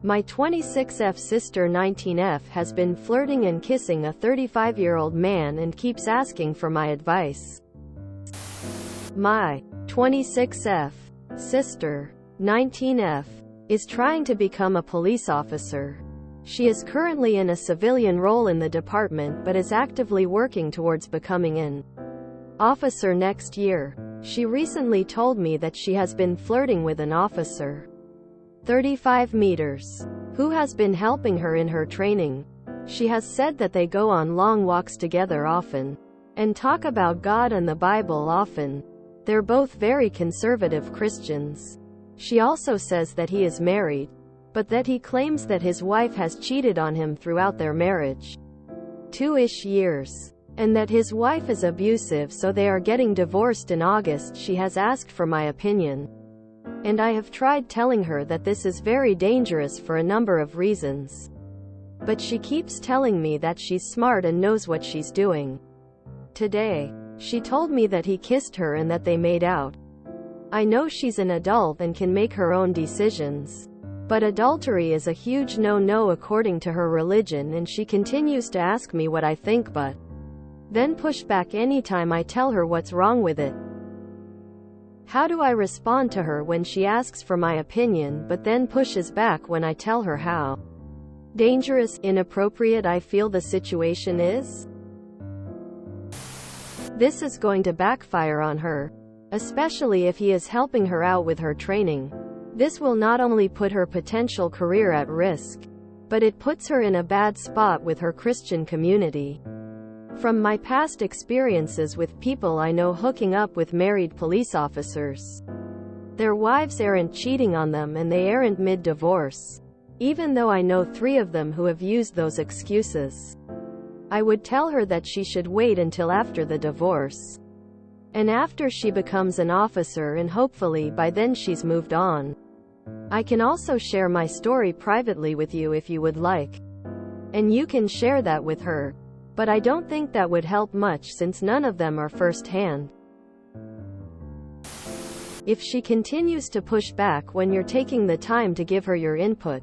My 26F sister 19F has been flirting and kissing a 35-year-old man and keeps asking for my advice. My 26F sister 19F is trying to become a police officer. She is currently in a civilian role in the department but is actively working towards becoming an officer next year. She recently told me that she has been flirting with an officer 35 meters who has been helping her in her training. She has said that they go on long walks together often and talk about God and the Bible often. They're both very conservative Christians. She also says that he is married, but that he claims that his wife has cheated on him throughout their marriage, 2-ish years, and that his wife is abusive, so they are getting divorced in August. She has asked for my opinion, and I have tried telling her that this is very dangerous for a number of reasons. But she keeps telling me that she's smart and knows what she's doing. Today, she told me that he kissed her and that they made out. I know she's an adult and can make her own decisions, but adultery is a huge no-no according to her religion, and she continues to ask me what I think but then push back anytime I tell her what's wrong with it. How do I respond to her when she asks for my opinion but then pushes back when I tell her how dangerous, inappropriate I feel the situation is? This is going to backfire on her, especially if he is helping her out with her training. This will not only put her potential career at risk, but it puts her in a bad spot with her Christian community. From my past experiences with people I know hooking up with married police officers, their wives aren't cheating on them and they aren't mid-divorce. Even though I know 3 of them who have used those excuses, I would tell her that she should wait until after the divorce, and after she becomes an officer, and hopefully by then she's moved on. I can also share my story privately with you if you would like, and you can share that with her, but I don't think that would help much since none of them are first-hand. If she continues to push back when you're taking the time to give her your input,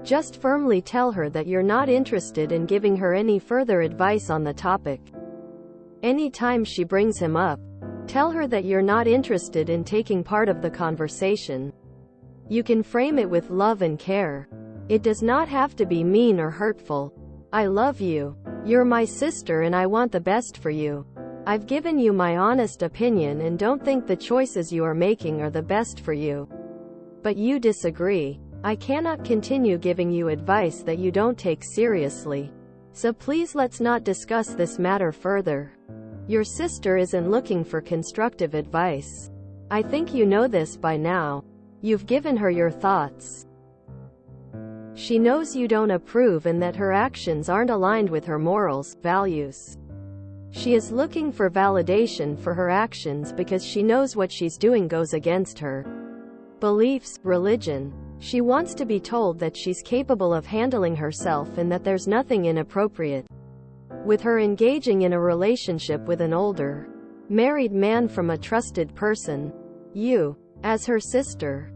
just firmly tell her that you're not interested in giving her any further advice on the topic. Anytime she brings him up, tell her that you're not interested in taking part of the conversation. You can frame it with love and care. It does not have to be mean or hurtful. I love you. You're my sister and I want the best for you. I've given you my honest opinion and don't think the choices you are making are the best for you. But you disagree. I cannot continue giving you advice that you don't take seriously. So please let's not discuss this matter further. Your sister isn't looking for constructive advice. I think you know this by now. You've given her your thoughts. She knows you don't approve and that her actions aren't aligned with her morals, values. She is looking for validation for her actions because she knows what she's doing goes against her beliefs, religion. She wants to be told that she's capable of handling herself and that there's nothing inappropriate with her engaging in a relationship with an older, married man from a trusted person. You, as her sister,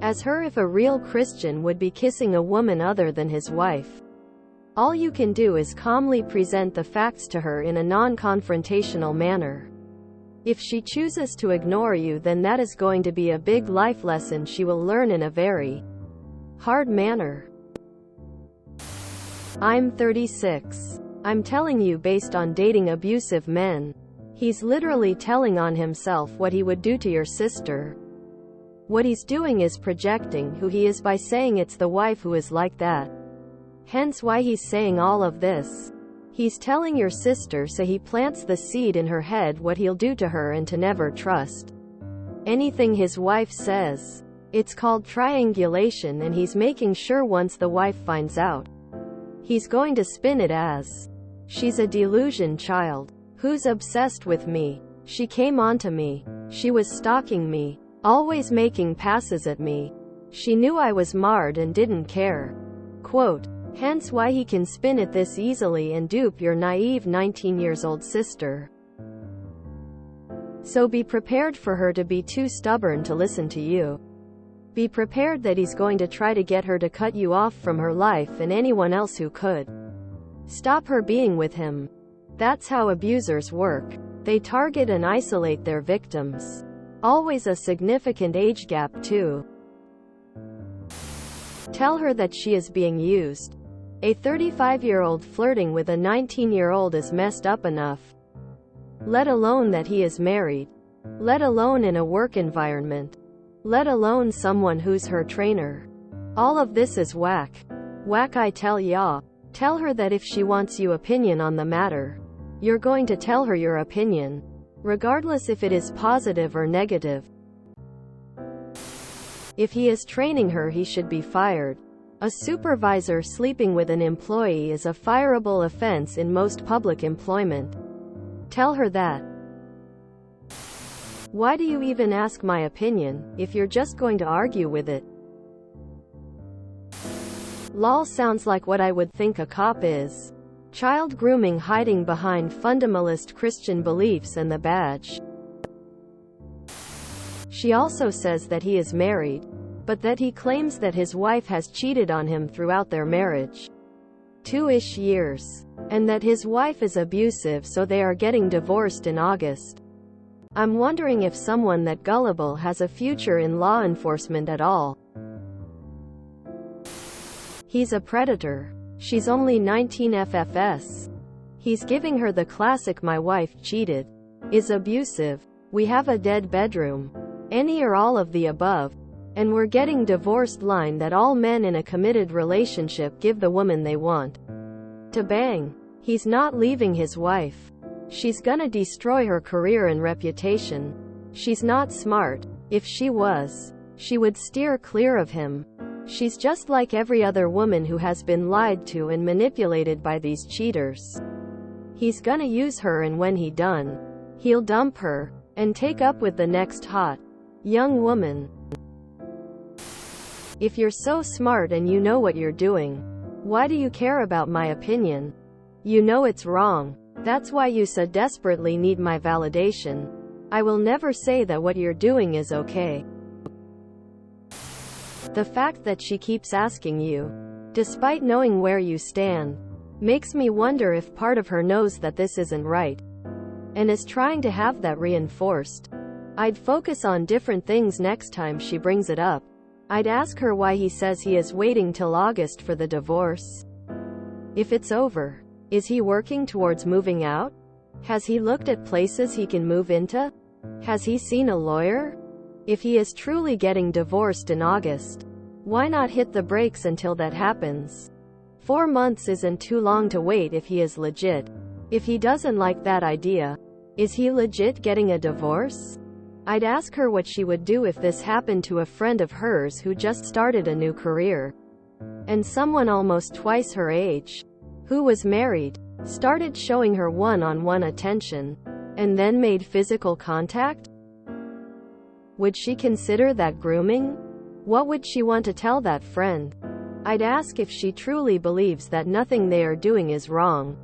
as her if a real Christian would be kissing a woman other than his wife. All you can do is calmly present the facts to her in a non-confrontational manner. If she chooses to ignore you, then that is going to be a big life lesson she will learn in a very hard manner. I'm 36. I'm telling you based on dating abusive men. He's literally telling on himself what he would do to your sister. What he's doing is projecting who he is by saying it's the wife who is like that. Hence why he's saying all of this. He's telling your sister so he plants the seed in her head what he'll do to her and to never trust anything his wife says. It's called triangulation, and he's making sure once the wife finds out, he's going to spin it as, she's a delusion child who's obsessed with me. She came onto me. She was stalking me, always making passes at me. She knew I was marred and didn't care. Quote. Hence why he can spin it this easily and dupe your naive 19-year-old sister. So be prepared for her to be too stubborn to listen to you. Be prepared that he's going to try to get her to cut you off from her life and anyone else who could stop her being with him. That's how abusers work. They target and isolate their victims. Always a significant age gap too. Tell her that she is being used. A 35-year-old flirting with a 19-year-old is messed up enough. Let alone that he is married. Let alone in a work environment. Let alone someone who's her trainer. All of this is whack. Whack, I tell ya. Tell her that if she wants your opinion on the matter, you're going to tell her your opinion, regardless if it is positive or negative. If he is training her, he should be fired. A supervisor sleeping with an employee is a fireable offense in most public employment. Tell her that. Why do you even ask my opinion, if you're just going to argue with it? Lol, sounds like what I would think a cop is. Child grooming hiding behind fundamentalist Christian beliefs and the badge. She also says that he is married, but that he claims that his wife has cheated on him throughout their marriage. 2-ish years. And that his wife is abusive, so they are getting divorced in August. I'm wondering if someone that gullible has a future in law enforcement at all. He's a predator. She's only 19 FFS. He's giving her the classic "my wife cheated," is abusive, we have a dead bedroom, any or all of the above, and we're getting divorced line that all men in a committed relationship give the woman they want to bang. He's not leaving his wife. She's gonna destroy her career and reputation. She's not smart. If she was, she would steer clear of him. She's just like every other woman who has been lied to and manipulated by these cheaters. He's gonna use her, and when he done, he'll dump her and take up with the next hot young woman. If you're so smart and you know what you're doing, why do you care about my opinion? You know it's wrong. That's why you so desperately need my validation. I will never say that what you're doing is okay. The fact that she keeps asking you, despite knowing where you stand, makes me wonder if part of her knows that this isn't right, and is trying to have that reinforced. I'd focus on different things next time she brings it up. I'd ask her why he says he is waiting till August for the divorce. If it's over, is he working towards moving out? Has he looked at places he can move into? Has he seen a lawyer? If he is truly getting divorced in August, why not hit the brakes until that happens? 4 months isn't too long to wait if he is legit. If he doesn't like that idea, is he legit getting a divorce? I'd ask her what she would do if this happened to a friend of hers who just started a new career, and someone almost twice her age, who was married, started showing her one-on-one attention, and then made physical contact. Would she consider that grooming? What would she want to tell that friend? I'd ask if she truly believes that nothing they are doing is wrong.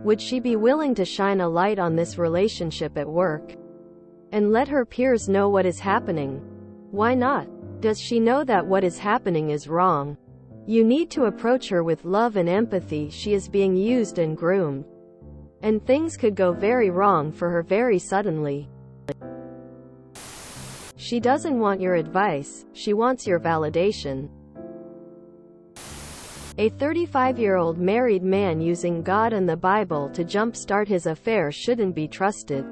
Would she be willing to shine a light on this relationship at work, and let her peers know what is happening? Why not? Does she know that what is happening is wrong? You need to approach her with love and empathy. She is being used and groomed, and things could go very wrong for her very suddenly. She doesn't want your advice, she wants your validation. A 35-year-old married man using God and the Bible to jumpstart his affair shouldn't be trusted.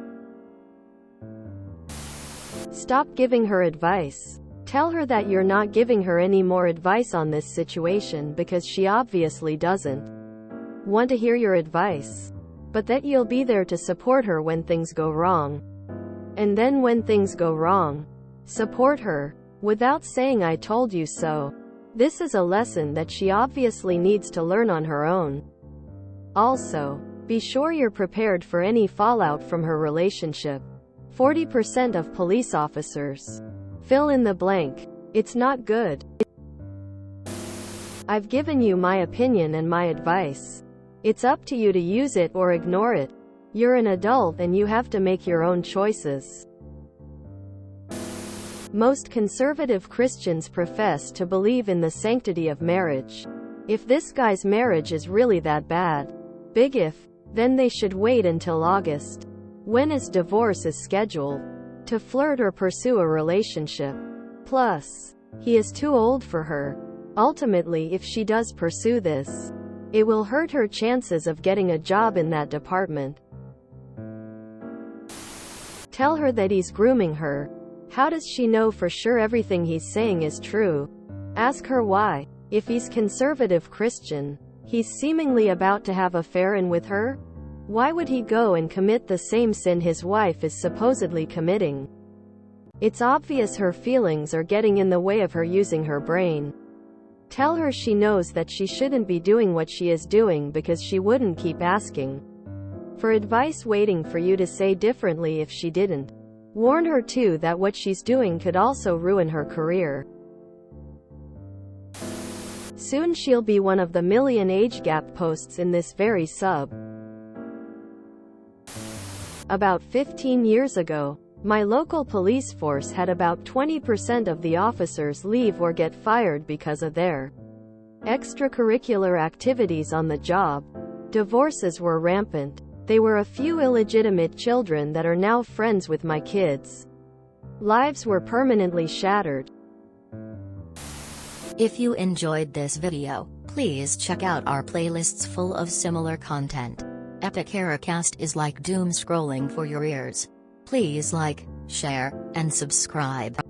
Stop giving her advice. Tell her that you're not giving her any more advice on this situation because she obviously doesn't want to hear your advice, but that you'll be there to support her when things go wrong. And then when things go wrong, support her, without saying "I told you so." This is a lesson that she obviously needs to learn on her own. Also, be sure you're prepared for any fallout from her relationship. 40% of police officers. Fill in the blank. It's not good. I've given you my opinion and my advice. It's up to you to use it or ignore it. You're an adult and you have to make your own choices. Most conservative Christians profess to believe in the sanctity of marriage. If this guy's marriage is really that bad, big if, then they should wait until August, when his divorce is scheduled, to flirt or pursue a relationship. Plus, he is too old for her. Ultimately, if she does pursue this, it will hurt her chances of getting a job in that department. Tell her that he's grooming her. How does she know for sure everything he's saying is true? Ask her why. If he's conservative Christian, he's seemingly about to have an affair with her? Why would he go and commit the same sin his wife is supposedly committing? It's obvious her feelings are getting in the way of her using her brain. Tell her she knows that she shouldn't be doing what she is doing because she wouldn't keep asking for advice waiting for you to say differently if she didn't. Warn her too that what she's doing could also ruin her career. Soon she'll be one of the million age gap posts in this very sub. About 15 years ago, my local police force had about 20% of the officers leave or get fired because of their extracurricular activities on the job. Divorces were rampant. There were a few illegitimate children that are now friends with my kids. Lives were permanently shattered. If you enjoyed this video, please check out our playlists full of similar content. Epic Ericast is like doom scrolling for your ears. Please like, share, and subscribe.